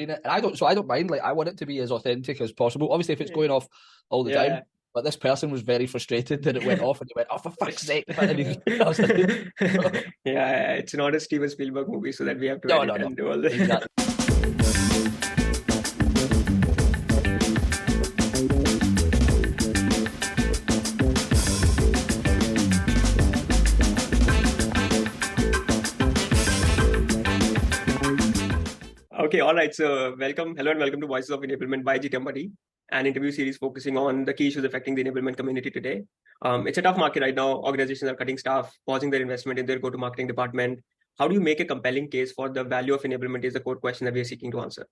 And I don't mind. Like, I want it to be as authentic as possible. Obviously, if it's going off all the Yeah. time. But this person was very frustrated that it went off, and he went, "Oh, for fuck's sake!" Yeah, it's not a Steven Spielberg movie, so that we have to No, edit no, no. and do all this. Exactly. Okay, all right. So, hello, and welcome to Voices of Enablement by GTM, an interview series focusing on the key issues affecting the enablement community today. It's a tough market right now. Organizations are cutting staff, pausing their investment in their go-to-marketing department. How do you make a compelling case for the value of enablement is the core question that we are seeking to answer.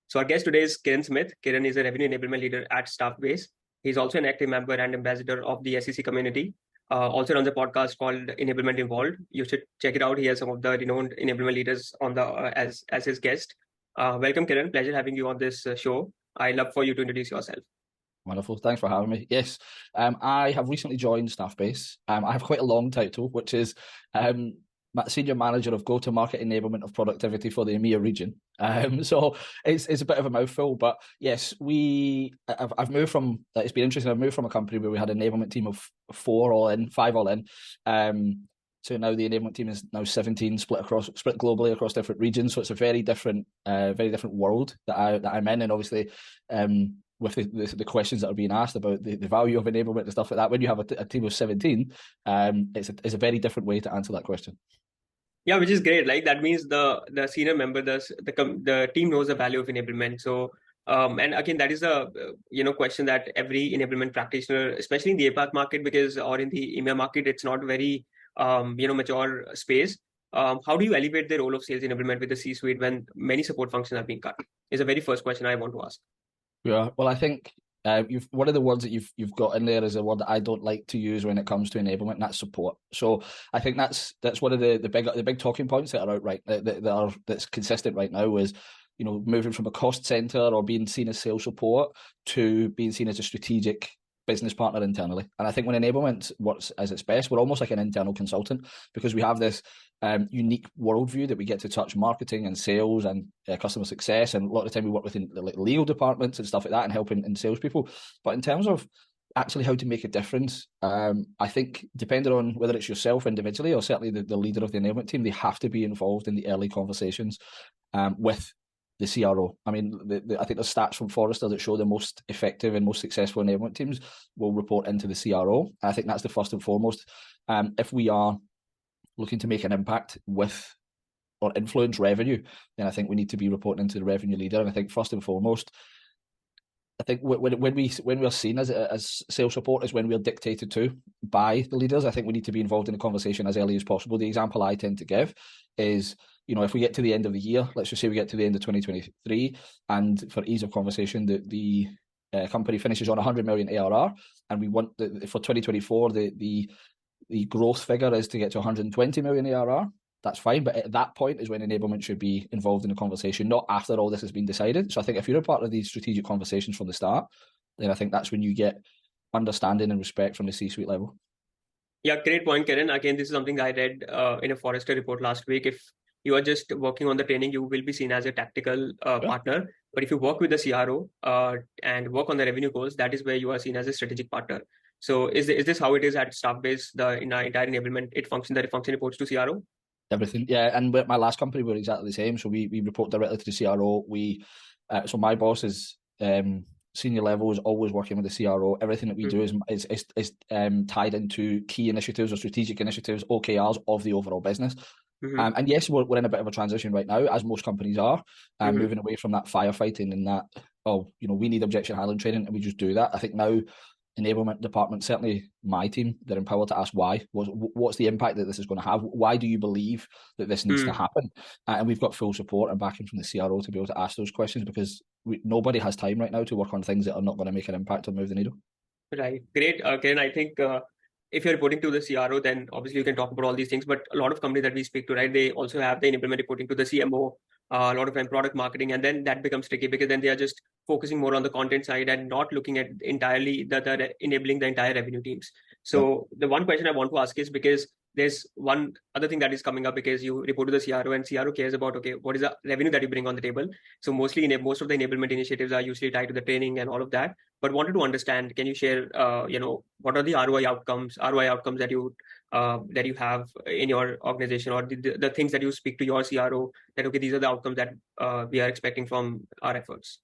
So our guest today is Kieran Smith. Kieran is a revenue enablement leader at Staffbase. He's also an active member and ambassador of the SEC community. Also runs a podcast called Enablement Involved. You should check it out. He has some of the renowned enablement leaders on the as his guest. Welcome, Kieran. Pleasure having you on this show. I'd love for you to introduce yourself. Wonderful. Thanks for having me. Yes, I have recently joined Staffbase. I have quite a long title, which is Senior Manager of Go-to-Market Enablement of Productivity for the EMEA region. So it's a bit of a mouthful, but yes, I've moved from. It's been interesting. I've moved from a company where we had an enablement team of 5 all in. So now the enablement team is now 17, split globally across different regions. So it's a very different world that I'm in, and obviously, with the questions that are being asked about the value of enablement and stuff like that, when you have a team of 17, it's a very different way to answer that question. Yeah, which is great. Like that means the senior member, the team knows the value of enablement. So, and again, that is a question that every enablement practitioner, especially in the APAC market, or in the EMEA market, it's not very mature space. How do you elevate the role of sales enablement with the C-suite when many support functions are being cut? Is the very first question I want to ask. Yeah, well, I think one of the words that you've got in there is a word that I don't like to use when it comes to enablement, and that's support. So I think that's one of the big talking points that are out that's consistent right now is, moving from a cost center or being seen as sales support to being seen as a strategic business partner internally. And I think when enablement works as its best, we're almost like an internal consultant, because we have this unique worldview that we get to touch marketing and sales and customer success, and a lot of the time we work within like legal departments and stuff like that and helping in salespeople. But in terms of actually how to make a difference, I think depending on whether it's yourself individually or certainly the leader of the enablement team, they have to be involved in the early conversations with the CRO. I mean, I think there's stats from Forrester that show the most effective and most successful enablement teams will report into the CRO. I think that's the first and foremost. If we are looking to make an impact with or influence revenue, then I think we need to be reporting into the revenue leader. And I think first and foremost, I think when we're seen as sales support is when we're dictated to by the leaders. I think we need to be involved in the conversation as early as possible. The example I tend to give is, if we get to the end of the year, let's just say we get to the end of 2023, and for ease of conversation, the company finishes on 100 million ARR, and we want for 2024 the growth figure is to get to 120 million ARR. That's fine, but at that point is when enablement should be involved in the conversation, not after all this has been decided. So I think if you're a part of these strategic conversations from the start, then I think that's when you get understanding and respect from the C-suite level. Yeah, great point, Kieran. Again, this is something I read in a Forrester report last week. If you are just working on the training, you will be seen as a tactical partner. But if you work with the CRO and work on the revenue goals, that is where you are seen as a strategic partner. So is this how it is at Staffbase, in our entire enablement, it function reports to CRO? Everything, yeah. And with my last company, we were exactly the same. So we report directly to the CRO. So my boss is senior level, is always working with the CRO. Everything that we do is tied into key initiatives or strategic initiatives, OKRs of the overall business. And yes, we're in a bit of a transition right now, as most companies are, moving away from that firefighting and that, we need objection handling training, and we just do that. I think now enablement department, certainly my team, they're empowered to ask why. What's the impact that this is going to have? Why do you believe that this needs to happen? And we've got full support and backing from the CRO to be able to ask those questions, because nobody has time right now to work on things that are not going to make an impact or move the needle. Right. Great. Kieran, I think if you're reporting to the CRO, then obviously you can talk about all these things. But a lot of companies that we speak to, right, they also have the enablement reporting to the CMO, a lot of time product marketing, and then that becomes tricky because then they are just focusing more on the content side and not looking at entirely the enabling the entire revenue teams. So the one question I want to ask is, because there's one other thing that is coming up because you report to the CRO and CRO cares about, okay, what is the revenue that you bring on the table? So mostly most of the enablement initiatives are usually tied to the training and all of that. But wanted to understand, can you share, what are the ROI outcomes that you have in your organization, or the things that you speak to your CRO that, okay, these are the outcomes that we are expecting from our efforts?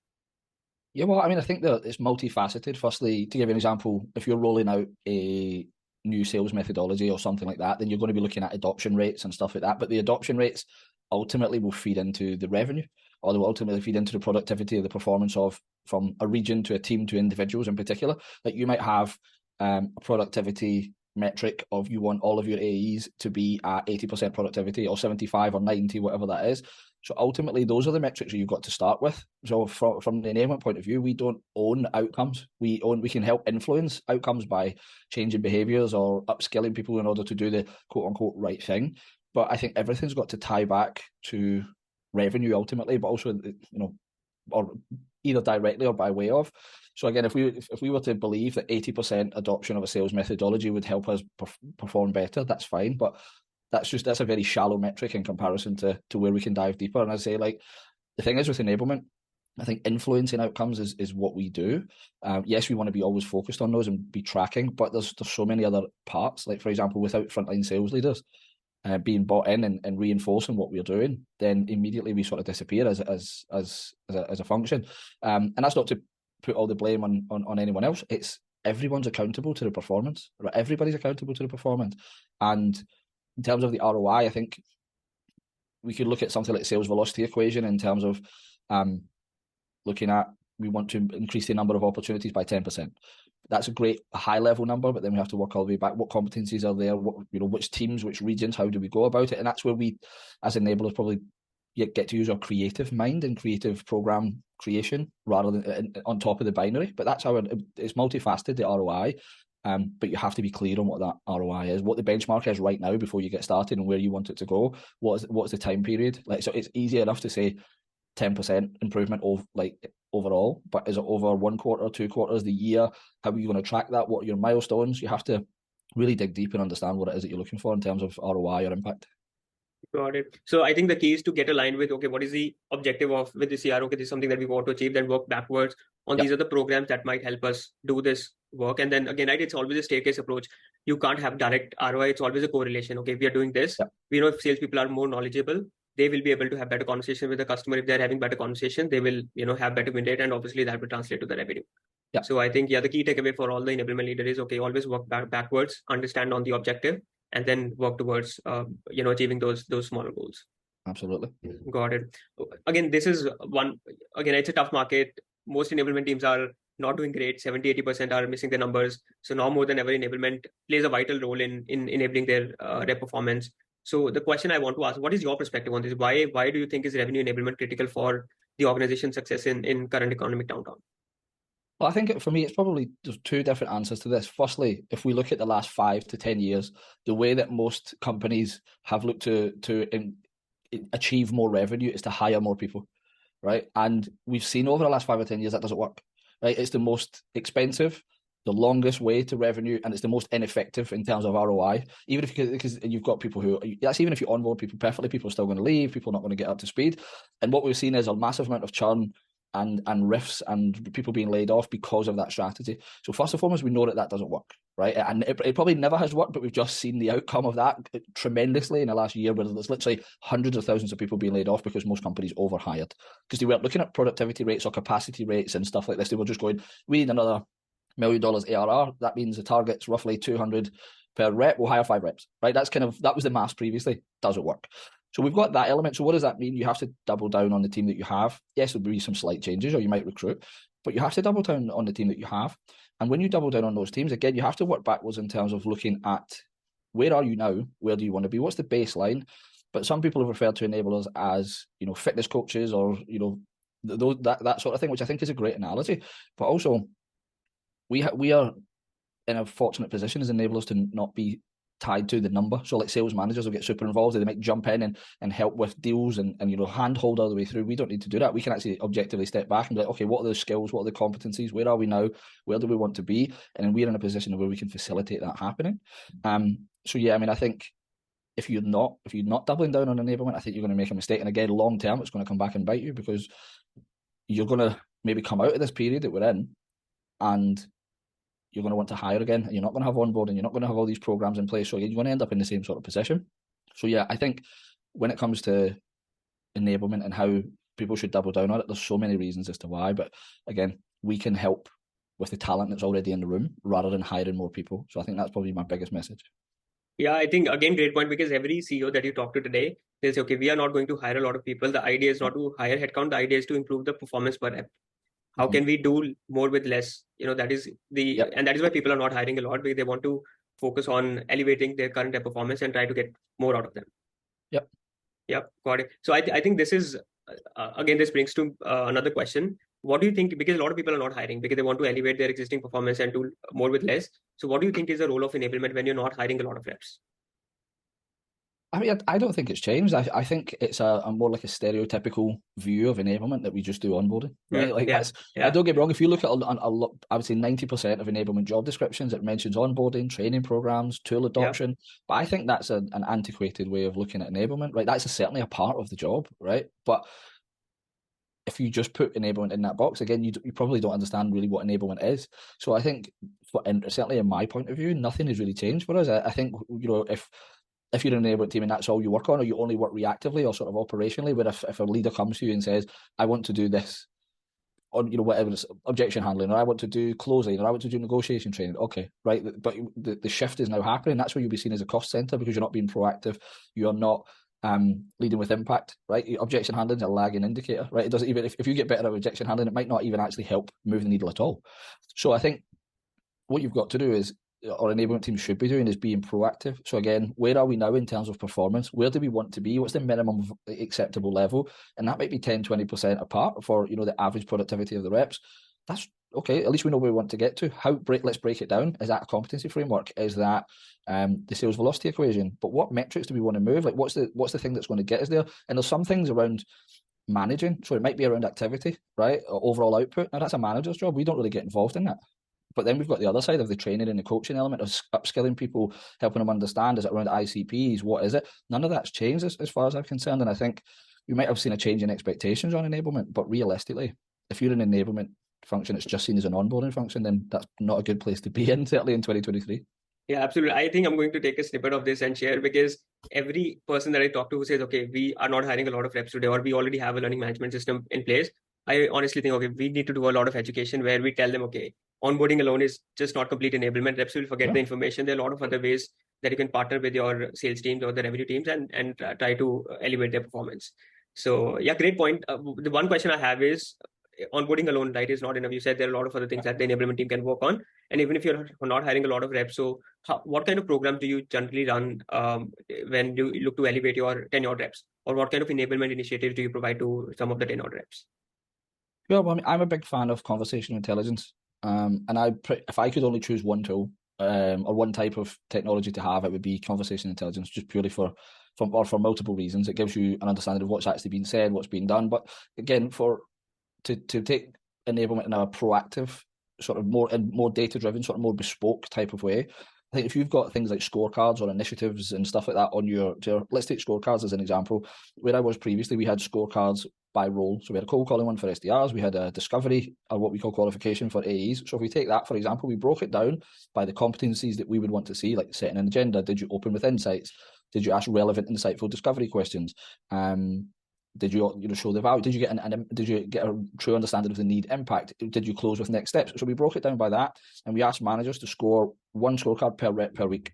Yeah, well, I mean, I think that it's multifaceted. Firstly, to give you an example, if you're rolling out a new sales methodology or something like that, then you're going to be looking at adoption rates and stuff like that. But the adoption rates ultimately will feed into the revenue, or they will ultimately feed into the productivity of the performance of from a region to a team to individuals in particular. Like you might have a productivity metric of you want all of your AEs to be at 80% productivity or 75 or 90, whatever that is. So ultimately, those are the metrics that you've got to start with. So from the enablement point of view, we don't own outcomes. We can help influence outcomes by changing behaviors or upskilling people in order to do the quote unquote right thing. But I think everything's got to tie back to revenue ultimately, but also, or either directly or by way of. So again, if we were to believe that 80% adoption of a sales methodology would help us perform better, that's fine. But that's a very shallow metric in comparison to where we can dive deeper. And I say, like, the thing is with enablement, I think influencing outcomes is what we do. Yes, we want to be always focused on those and be tracking, but there's so many other parts. Like, for example, without frontline sales leaders being bought in and reinforcing what we're doing, then immediately we sort of disappear as a function. And that's not to put all the blame on anyone else. It's everyone's accountable to the performance. Right? Everybody's accountable to the performance. And in terms of the ROI, I think we could look at something like sales velocity equation in terms of looking at, we want to increase the number of opportunities by 10%. That's a great high level number, but then we have to work all the way back. What competencies are there? Which teams, which regions, how do we go about it? And that's where we, as enablers, probably get to use our creative mind and creative program creation rather than on top of the binary. But that's how it's multifaceted, the ROI. But you have to be clear on what that ROI is, what the benchmark is right now before you get started, and where you want it to go. What's the time period? Like, so it's easy enough to say 10% improvement overall, but is it over 1 quarter, 2 quarters, the year? How are you going to track that? What are your milestones? You have to really dig deep and understand what it is that you're looking for in terms of ROI or impact. Got it. So I think the key is to get aligned with, okay, what is the objective with the CRO? Okay, this is something that we want to achieve, then work backwards on These are the programs that might help us do this work. And then again, right, it's always a staircase approach. You can't have direct ROI. It's always a correlation. Okay, we are doing this. We know if salespeople are more knowledgeable, they will be able to have better conversation with the customer. If they're having better conversation, they will, have better win rate, and obviously that will translate to the revenue. So I think, the key takeaway for all the enablement leader is, okay, always work backwards, understand on the objective, and then work towards, achieving those smaller goals. Absolutely. Got it. Again, this is it's a tough market. Most enablement teams are not doing great. 70-80% are missing their numbers. So now more than ever, enablement plays a vital role in enabling their rep performance. So the question I want to ask, what is your perspective on this? Why do you think is revenue enablement critical for the organization's success in current economic downturn? Well, I think for me, it's probably there's 2 different answers to this. Firstly, if we look at the last 5 to 10 years, the way that most companies have looked to achieve more revenue is to hire more people, right? And we've seen over the last 5 or 10 years that doesn't work, right? It's the most expensive, the longest way to revenue, and it's the most ineffective in terms of ROI. Even because you've got people even if you onboard people perfectly, people are still going to leave, people are not going to get up to speed. And what we've seen is a massive amount of churn and rifts and people being laid off because of that strategy. So first and foremost, we know that doesn't work, right? And it probably never has worked, but we've just seen the outcome of that tremendously in the last year, where there's literally hundreds of thousands of people being laid off because most companies overhired, because they weren't looking at productivity rates or capacity rates and stuff like this. They were just going, we need another $1 million ARR. That means the target's roughly 200 per rep. We'll hire 5 reps, right? That was the math previously. Doesn't work. So we've got that element. So what does that mean? You have to double down on the team that you have. Yes, there'll be some slight changes, or you might recruit, but you have to double down on the team that you have. And when you double down on those teams, again, you have to work backwards in terms of looking at, where are you now? Where do you want to be? What's the baseline? But some people have referred to enablers as, fitness coaches, or, that sort of thing, which I think is a great analogy. But also, we are in a fortunate position as enablers to not be tied to the number. So like sales managers will get super involved, they might jump in and help with deals and handhold all the way through. We don't need to do that. We can actually objectively step back and be like, okay, what are the skills, what are the competencies, where are we now, where do we want to be? And then we're in a position where we can facilitate that happening. So yeah, I mean, I think if you're not doubling down on enablement, I think you're going to make a mistake. And again, long term, it's going to come back and bite you, because you're going to maybe come out of this period that we're in, and you're going to want to hire again, and you're not going to have onboarding, you're not going to have all these programs in place, so you're going to end up in the same sort of position. So yeah, I think when it comes to enablement and how people should double down on it, there's so many reasons as to why, but again, we can help with the talent that's already in the room rather than hiring more people. So I think that's probably my biggest message. Yeah, I think, again, great point, because every CEO that you talk to today, they'll say, okay, we are not going to hire a lot of people. The idea is not to hire headcount. The idea is to improve the performance per rep. How can we do more with less? That is and that is why people are not hiring a lot, because they want to focus on elevating their current rep performance and try to get more out of them. Yep, got it. So I think this is, again, this brings to another question. What do you think, because a lot of people are not hiring because they want to elevate their existing performance and do more with less. So what do you think is the role of enablement when you're not hiring a lot of reps? I mean, I don't think it's changed. I think it's a more like a stereotypical view of enablement that we just do onboarding, right? I don't get me wrong. If you look at I would say 90% of enablement job descriptions, it mentions onboarding, training programs, tool adoption. But I think that's an antiquated way of looking at enablement, right? That's certainly a part of the job, right? But if you just put enablement in that box, again, you probably don't understand really what enablement is. So I think, certainly in my point of view, nothing has really changed for us. I think, if you're an enablement team and that's all you work on, or you only work reactively or sort of operationally, where if a leader comes to you and says, I want to do this, or whatever it's objection handling, or I want to do closing, or I want to do negotiation training, okay, right? But the shift is now happening. That's where you'll be seen as a cost center, because you're not being proactive. You're not leading with impact, right? Objection handling is a lagging indicator, right? It doesn't even, if you get better at objection handling, it might not even actually help move the needle at all. So I think what you've got to do is, or enablement team should be doing, is being proactive. So again, where are we now in terms of performance? Where do we want to be? What's the minimum acceptable level? And that might be 10-20% apart for the average productivity of the reps. That's okay. At least we know where we want to get to. Let's break it down. Is that a competency framework? Is that the sales velocity equation? But what metrics do we want to move? Like, what's the thing that's going to get us there? And there's some things around managing. So it might be around activity, right? Or overall output. Now that's a manager's job. We don't really get involved in that. But then we've got the other side of the training and the coaching element of upskilling people, helping them understand, is it around ICPs? What is it? None of that's changed as far as I'm concerned. And I think we might have seen a change in expectations on enablement. But realistically, if you're an enablement function, it's just seen as an onboarding function, then that's not a good place to be in, certainly in 2023. Yeah, absolutely. I think I'm going to take a snippet of this and share, because every person that I talk to who says, okay, we are not hiring a lot of reps today, or we already have a learning management system in place, I honestly think, okay, we need to do a lot of education where we tell them, okay, onboarding alone is just not complete enablement. Reps will forget the information. There are a lot of other ways that you can partner with your sales teams or the revenue teams and try to elevate their performance. So yeah, great point. The one question I have is, onboarding alone, right, is not enough. You said there are a lot of other things that the enablement team can work on. And even if you're not hiring a lot of reps, so what kind of programs do you generally run when you look to elevate your tenured reps? Or what kind of enablement initiatives do you provide to some of the tenured reps? Well, I mean, I'm a big fan of conversational intelligence. And if I could only choose one tool or one type of technology to have, it would be conversational intelligence, just purely for multiple reasons. It gives you an understanding of what's actually being said, what's being done. But again, to take enablement in a proactive, sort of more data-driven, sort of more bespoke type of way, I think if you've got things like scorecards or initiatives and stuff like that on let's take scorecards as an example. Where I was previously, we had scorecards by role. So we had a cold calling one for SDRs, we had a discovery, or what we call qualification, for AEs. So if we take that, for example, we broke it down by the competencies that we would want to see, like setting an agenda. Did you open with insights? Did you ask relevant, insightful discovery questions? Did you show the value? Did you get a true understanding of the need impact? Did you close with next steps? So we broke it down by that, and we asked managers to score one scorecard per rep per week.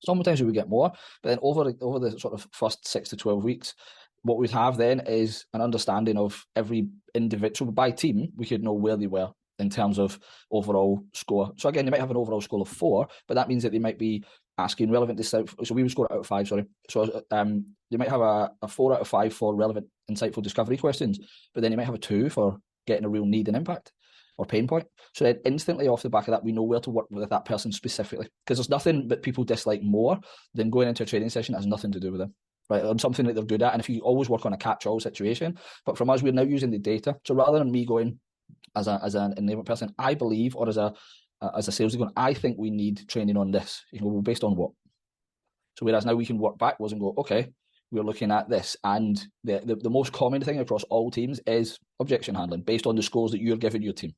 Sometimes we would get more, but then over the sort of first 6 to 12 weeks, what we'd have then is an understanding of every individual. By team, we could know where they were in terms of overall score. So again, they might have an overall score of 4, but that means that they might be asking relevant insightful. So we would score it out of 5, sorry. So they might have a 4 out of 5 for relevant, insightful discovery questions, but then you might have a 2 for getting a real need and impact or pain point. So then instantly off the back of that, we know where to work with that person specifically, because there's nothing that people dislike more than going into a training session that has nothing to do with them, right? On something that they're good at. And if you always work on a catch-all situation, but from us, we're now using the data. So rather than me going as an enablement person, I believe, or as a sales going, I think we need training on this. Based on what? So whereas now we can work backwards and go, okay, we're looking at this, and the most common thing across all teams is objection handling based on the scores that you're giving your team.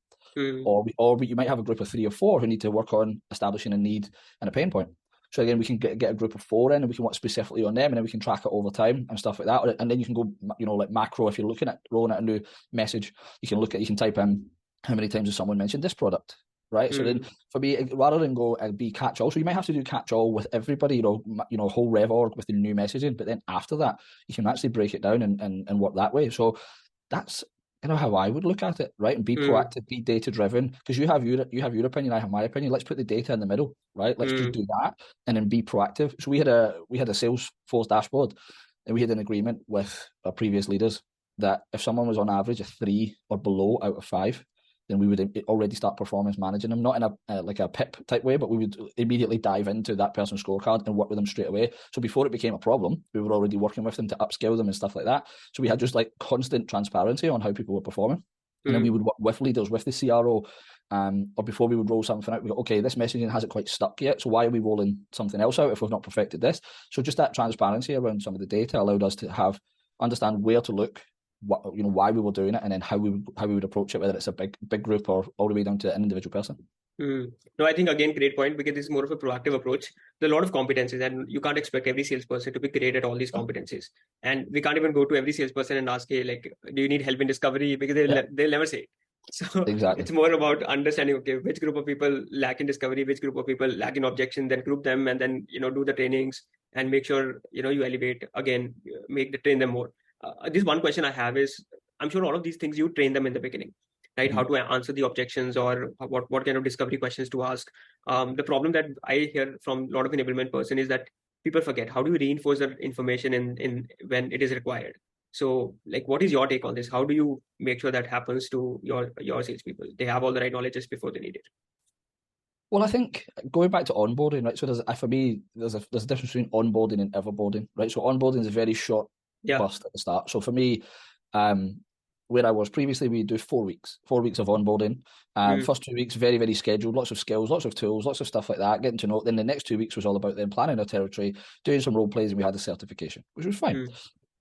Or you might have a group of 3 or 4 who need to work on establishing a need and a pain point. So again, we can get a group of 4 in, and we can work specifically on them, and then we can track it over time and stuff like that. And then you can go, like macro. If you're looking at rolling out a new message, you can type in how many times has someone mentioned this product, right? So then for me, rather than go and be catch all, so you might have to do catch all with everybody, whole rev org with the new messaging, but then after that, you can actually break it down and work that way. So that's how I would look at it, right? And be proactive, be data driven, because you have your opinion, I have my opinion. Let's put the data in the middle, right? Let's just do that and then be proactive. So we had a Salesforce dashboard, and we had an agreement with our previous leaders that if someone was on average a 3 or below out of 5, then we would already start performance managing them, not in a PIP type way, but we would immediately dive into that person's scorecard and work with them straight away. So before it became a problem, we were already working with them to upskill them and stuff like that. So we had just like constant transparency on how people were performing. And then we would work with leaders, with the CRO, or before we would roll something out, we go, okay, this messaging hasn't quite stuck yet, so why are we rolling something else out if we've not perfected this? So just that transparency around some of the data allowed us to understand where to look, why we were doing it, and then how we would approach it, whether it's a big group or all the way down to an individual person. No, I think again, great point, because this is more of a proactive approach. There are a lot of competencies, and you can't expect every salesperson to be great at all these competencies. And we can't even go to every salesperson and ask, hey, like, do you need help in discovery? Because they'll never say it. So exactly. It's more about understanding, okay, which group of people lack in discovery, which group of people lack in objection, then group them, and then, do the trainings and make sure, you elevate, again, train them more. This one question I have is, I'm sure all of these things you train them in the beginning, right? How to answer the objections, or what kind of discovery questions to ask. The problem that I hear from a lot of enablement person is that people forget. How do you reinforce that information in when it is required? So, like, what is your take on this? How do you make sure that happens to your salespeople? They have all the right knowledge just before they need it. Well, I think going back to onboarding, right? So for me, there's a difference between onboarding and everboarding, right? So onboarding is a very short burst at the start. So for me, where I was previously, we do 4 weeks of onboarding. First 2 weeks, very, very scheduled, lots of skills, lots of tools, lots of stuff like that, getting to know. Then the next 2 weeks was all about them planning our territory, doing some role plays, and we had a certification, which was fine.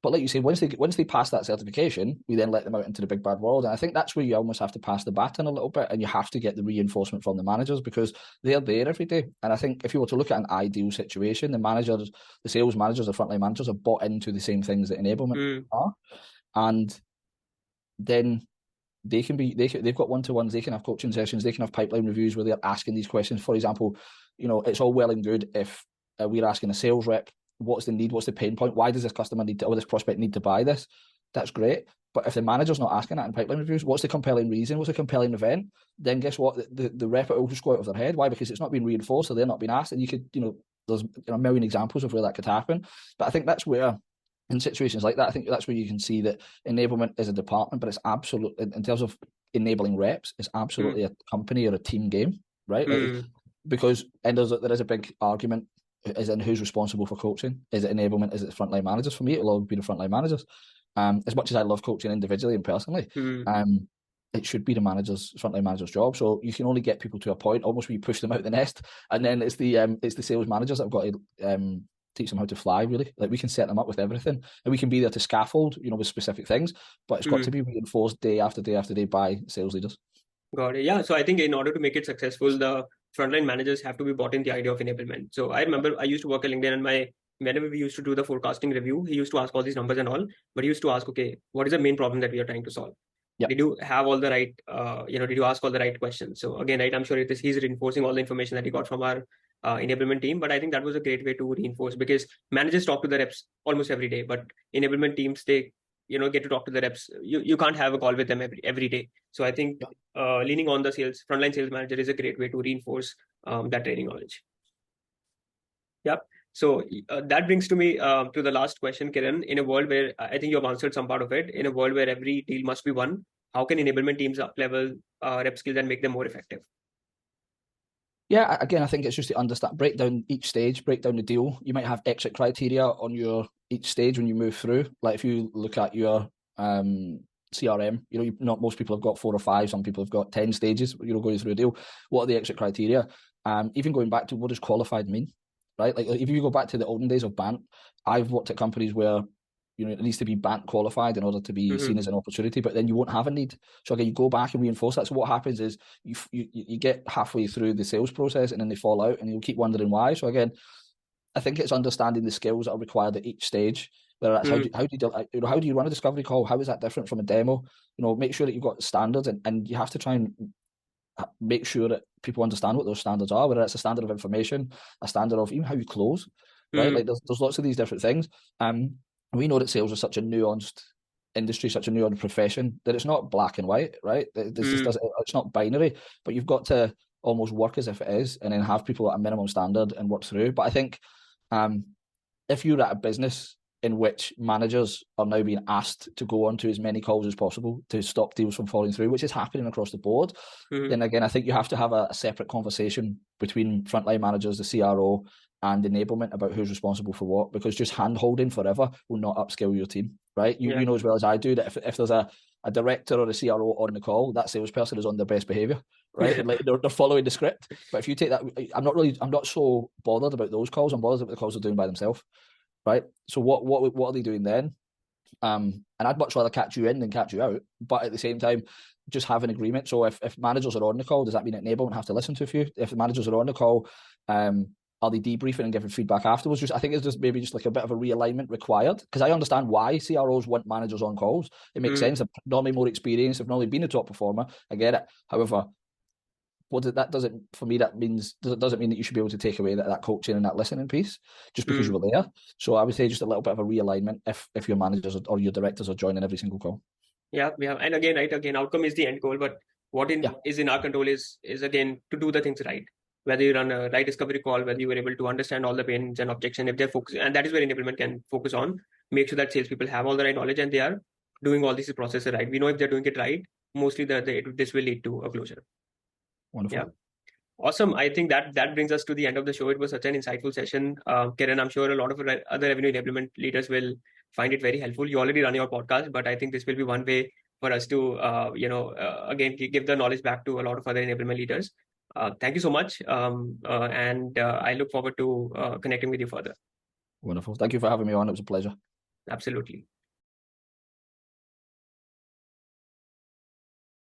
But like you say, once they pass that certification, we then let them out into the big bad world. And I think that's where you almost have to pass the baton a little bit, and you have to get the reinforcement from the managers, because they're there every day. And I think if you were to look at an ideal situation, the sales managers, the frontline managers are bought into the same things that enablement are. And then they've got one-to-ones, they can have coaching sessions, they can have pipeline reviews where they're asking these questions. For example, it's all well and good if we're asking a sales rep, what's the need, what's the pain point, why does this customer need to, or this prospect need to buy this? That's great. But if the manager's not asking that in pipeline reviews, what's the compelling reason, what's the compelling event? Then guess what? The rep will just go out of their head. Why? Because it's not being reinforced, so they're not being asked. And you could, there's a million examples of where that could happen. But I think that's where, in situations like that, I think that's where you can see that enablement is a department, but it's absolute, in terms of enabling reps, it's absolutely a company or a team game, right? Because there is a big argument is in who's responsible for coaching. Is it enablement? Is it the frontline managers? For me, it'll always be the frontline managers. As much as I love coaching individually and personally, it should be the frontline manager's job. So you can only get people to a point, almost where you push them out the nest, and then it's the sales managers that have got to teach them how to fly, really. Like, we can set them up with everything, and we can be there to scaffold, with specific things, but it's got to be reinforced day after day after day by sales leaders. Got it. Yeah. So I think in order to make it successful, the frontline managers have to be bought in the idea of enablement. So I remember I used to work at LinkedIn, and whenever we used to do the forecasting review, he used to ask all these numbers and all, but he used to ask, okay, what is the main problem that we are trying to solve? Yep. Did you have all the right, did you ask all the right questions? So again, right, I'm sure he's reinforcing all the information that he got from our enablement team, but I think that was a great way to reinforce, because managers talk to the reps almost every day, but enablement teams, they get to talk to the reps. You can't have a call with them every day. So I think leaning on the frontline sales manager is a great way to reinforce that training knowledge. Yep. So that brings to me to the last question, Kieran. In a world where, I think you have answered some part of it, in a world where every deal must be won, how can enablement teams up-level rep skills and make them more effective? Yeah, again, I think it's just to break down each stage, break down the deal. You might have exit criteria on each stage when you move through. Like, if you look at your CRM, not most people have got 4 or 5. Some people have got 10 stages. Going through a deal. What are the exit criteria? Even going back to, what does qualified mean? right? Like if you go back to the olden days of BANT, I've worked at companies where it needs to be BANT qualified in order to be seen as an opportunity, but then you won't have a need. So again, you go back and reinforce that. So what happens is you get halfway through the sales process and then they fall out and you'll keep wondering why. So again, I think it's understanding the skills that are required at each stage. Whether that's how do you run a discovery call? How is that different from a demo? Make sure that you've got standards and you have to try and make sure that people understand what those standards are, whether it's a standard of information, a standard of even how you close, right? Like there's lots of these different things. We know that sales is such a nuanced industry, such a nuanced profession, that it's not black and white, right? It's not binary, but you've got to almost work as if it is and then have people at a minimum standard and work through. But I think if you're at a business in which managers are now being asked to go on to as many calls as possible to stop deals from falling through, which is happening across the board, then again, I think you have to have a separate conversation between frontline managers, the CRO, and enablement about who's responsible for what, because just hand-holding forever will not upskill your team, right? You know as well as I do that if there's a director or a CRO on the call, that salesperson is on their best behavior, right? And like they're following the script. But if you take that, I'm not so bothered about those calls. I'm bothered about the calls they're doing by themselves, right? So what are they doing then? And I'd much rather catch you in than catch you out. But at the same time, just have an agreement. So if managers are on the call, does that mean enablement have to listen to a few? If the managers are on the call, are they debriefing and giving feedback afterwards? I think it's just maybe just like a bit of a realignment required, because I understand why CROs want managers on calls. It makes sense. They're normally more experienced. They've normally been a top performer. I get it. However, that doesn't mean that you should be able to take away that coaching and that listening piece just because you were there. So I would say just a little bit of a realignment if your managers or your directors are joining every single call. Yeah. And again, outcome is the end goal, but what is in our control is again to do the things right. Whether you run a right discovery call, whether you were able to understand all the pains and objection, if they're focused, and that is where enablement can focus on, make sure that salespeople have all the right knowledge and they are doing all these processes right. We know if they're doing it right, mostly this will lead to a closure. Wonderful. Yeah. Awesome. I think that brings us to the end of the show. It was such an insightful session. Kieran, I'm sure a lot of other revenue enablement leaders will find it very helpful. You already run your podcast, but I think this will be one way for us to, again, give the knowledge back to a lot of other enablement leaders. Thank you so much. And I look forward to connecting with you further. Wonderful. Thank you for having me on. It was a pleasure. Absolutely.